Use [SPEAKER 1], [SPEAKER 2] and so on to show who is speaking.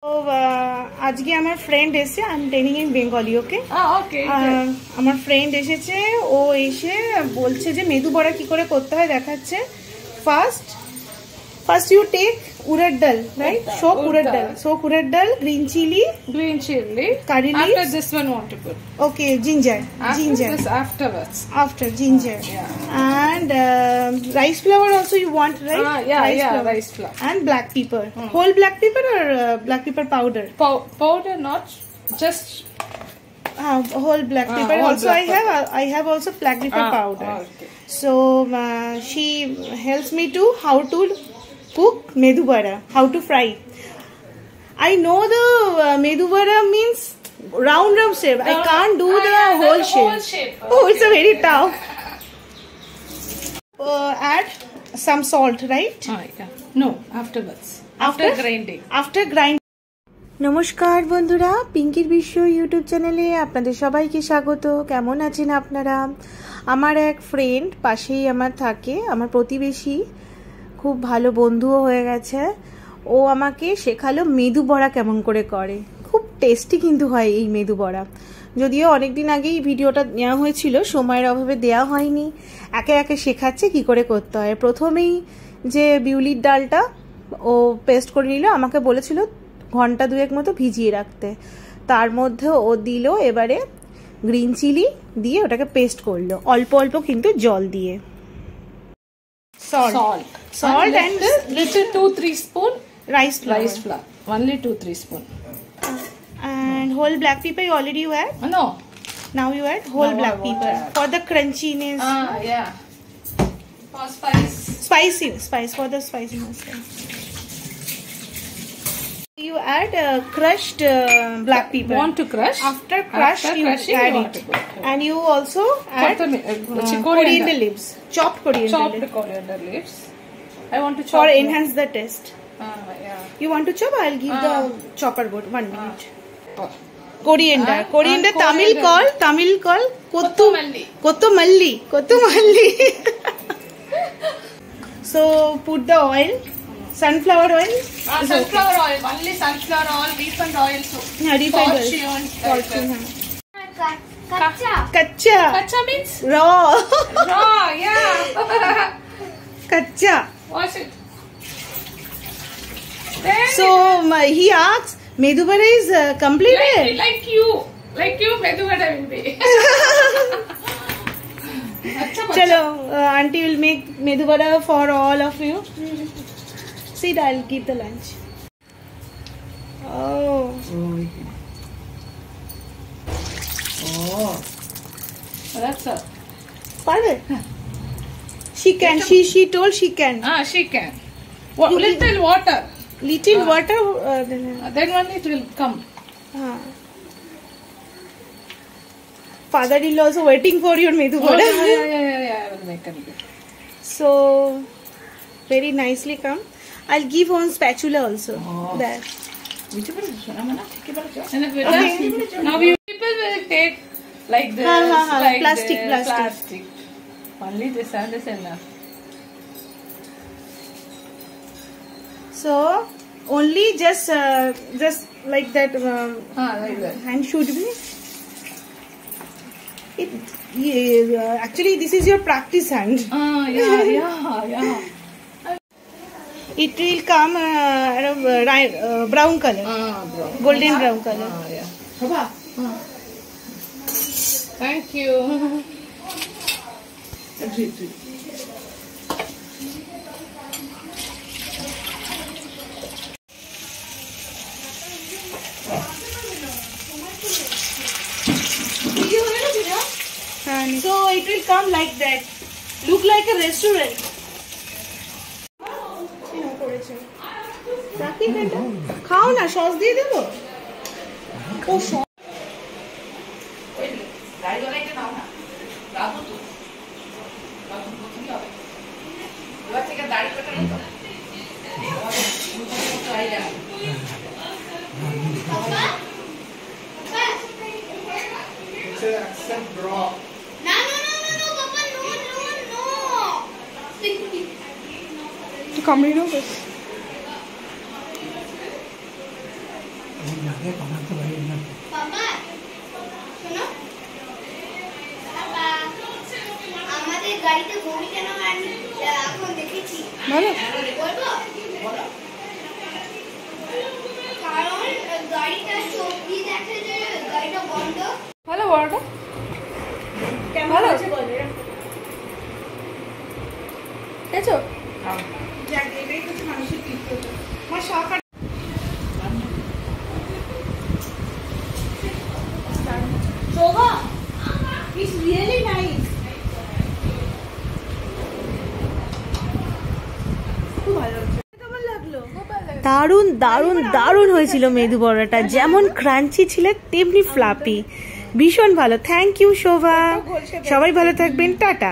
[SPEAKER 1] আজকে আমার ফ্রেন্ড এসে I am telling in Bengali okay আমার ফ্রেন্ড এসেছে ও এসে বলছে যে মেদু বড়া কি করে করতে হয় দেখাচ্ছে First you take urad dal, right? Soak urad dal, green chili, curry leaves.
[SPEAKER 2] After this one, want to put.
[SPEAKER 1] Okay, ginger.
[SPEAKER 2] This afterwards.
[SPEAKER 1] After ginger.
[SPEAKER 2] Yeah.
[SPEAKER 1] And rice flour also you want, right?
[SPEAKER 2] Rice flour.
[SPEAKER 1] And black pepper. Whole black pepper or black pepper powder?
[SPEAKER 2] Powder, not just.
[SPEAKER 1] Whole black pepper. Also, I have also black pepper powder.
[SPEAKER 2] Okay.
[SPEAKER 1] So she helps me to how to cook medu vada, how to fry. I know the medu vada means round shape. I can't do the whole shape. Oh, it's a very tough. Add some salt, right?
[SPEAKER 2] No, afterwards. After grinding.
[SPEAKER 1] After grinding. নমস্কার বন্ধুরা, পিঙ্কির বিশ্ব YouTube চ্যানেলে আপনাদের সবাইকে স্বাগত। কেমন আছেন আপনারা? আমার এক ফ্রেন্ড পাশেই আমার থাকে, আমার প্রতিবেশী, খুব ভালো বন্ধুও হয়ে গেছে। ও আমাকে শেখালো মেদু বড়া কেমন করে করে। খুব টেস্টি কিন্তু হয় এই মেদু বড়া। যদিও অনেকদিন আগেই ভিডিওটা নেওয়া হয়েছিল, সময়ের অভাবে দেওয়া হয়নি। একে একে শেখাচ্ছে কি করে করতে হয়। প্রথমেই যে বিউলির ডালটা ও পেস্ট করে নিল, আমাকে বলেছিল ঘন্টা দুয়েক মতো ভিজিয়ে রাখতে। তার মধ্যে ও দিল এবারে গ্রিন চিলি দিয়ে ওটাকে পেস্ট করলো, অল্প অল্প কিন্তু জল দিয়ে। Salt and
[SPEAKER 2] little 2-3 spoon
[SPEAKER 1] rice flour.
[SPEAKER 2] Only 2-3 spoon.
[SPEAKER 1] And whole black pepper you already add?
[SPEAKER 2] No.
[SPEAKER 1] Now you add whole black pepper for the crunchiness.
[SPEAKER 2] For spice
[SPEAKER 1] for the spiciness. You add crushed black pepper.
[SPEAKER 2] Want to crush?
[SPEAKER 1] After you add it. And you also add coriander leaves. Chopped coriander leaves.
[SPEAKER 2] I want to chop
[SPEAKER 1] for enhance the taste. You want to chop? I'll give the chopper board 1 minute. Coriander. Tamil call Kottamalli. So put the oil. Sunflower oil?
[SPEAKER 2] Sunflower oil. Only sunflower oil. Refined oil.
[SPEAKER 1] Fortune. Kacha
[SPEAKER 2] means?
[SPEAKER 1] Raw,
[SPEAKER 2] yeah.
[SPEAKER 1] Kacha.
[SPEAKER 2] Wash it.
[SPEAKER 1] So he asks, medu vada is completed?
[SPEAKER 2] Like you, medu vada will be.
[SPEAKER 1] Chalo, auntie will make medu vada for all of you. Sit, I'll give the lunch. Oh.
[SPEAKER 2] That's all.
[SPEAKER 1] Pardon? She can. She told she can.
[SPEAKER 2] She can. Little water.
[SPEAKER 1] Water.
[SPEAKER 2] Then only it will come.
[SPEAKER 1] Father-in-law also waiting for your medu vada.
[SPEAKER 2] Yeah. I will make it.
[SPEAKER 1] So very nicely come. I'll give one spatula also. There.
[SPEAKER 2] Now people will take like this, like
[SPEAKER 1] plastic.
[SPEAKER 2] Only this and this enough.
[SPEAKER 1] So only just like that.
[SPEAKER 2] Like that.
[SPEAKER 1] Hand should be. Actually, this is your practice hand.
[SPEAKER 2] Yeah.
[SPEAKER 1] It will come brown color, golden brown color.
[SPEAKER 2] Thank you.
[SPEAKER 1] So it will come like that. Look like a restaurant. খাও না, sauce দিয়ে দেবো। ও sauce Come here,
[SPEAKER 3] আমাদের গাড়িতে বমি কেন আমি এখন দেখেছি কারণ গাড়িটা চোখে দেখে যে গাড়িটা বন্ধ।
[SPEAKER 2] ভালো বড়টা
[SPEAKER 1] কেমন আছে বলে
[SPEAKER 2] খেয়েছো?
[SPEAKER 1] যাক এটাই তো মানুষের তৃপ্ত। আমার শখ Shobha, it's really nice. খুব ভালো হচ্ছে। কেমন লাগলো? দারুণ দারুণ দারুণ হয়েছিল মেদু বড়াটা, যেমন ক্রাঞ্চি ছিল তেমনি ফ্লাপি, ভীষণ ভালো। থ্যাংক ইউ শোভা, সবাই ভালো থাকবেন, টাটা।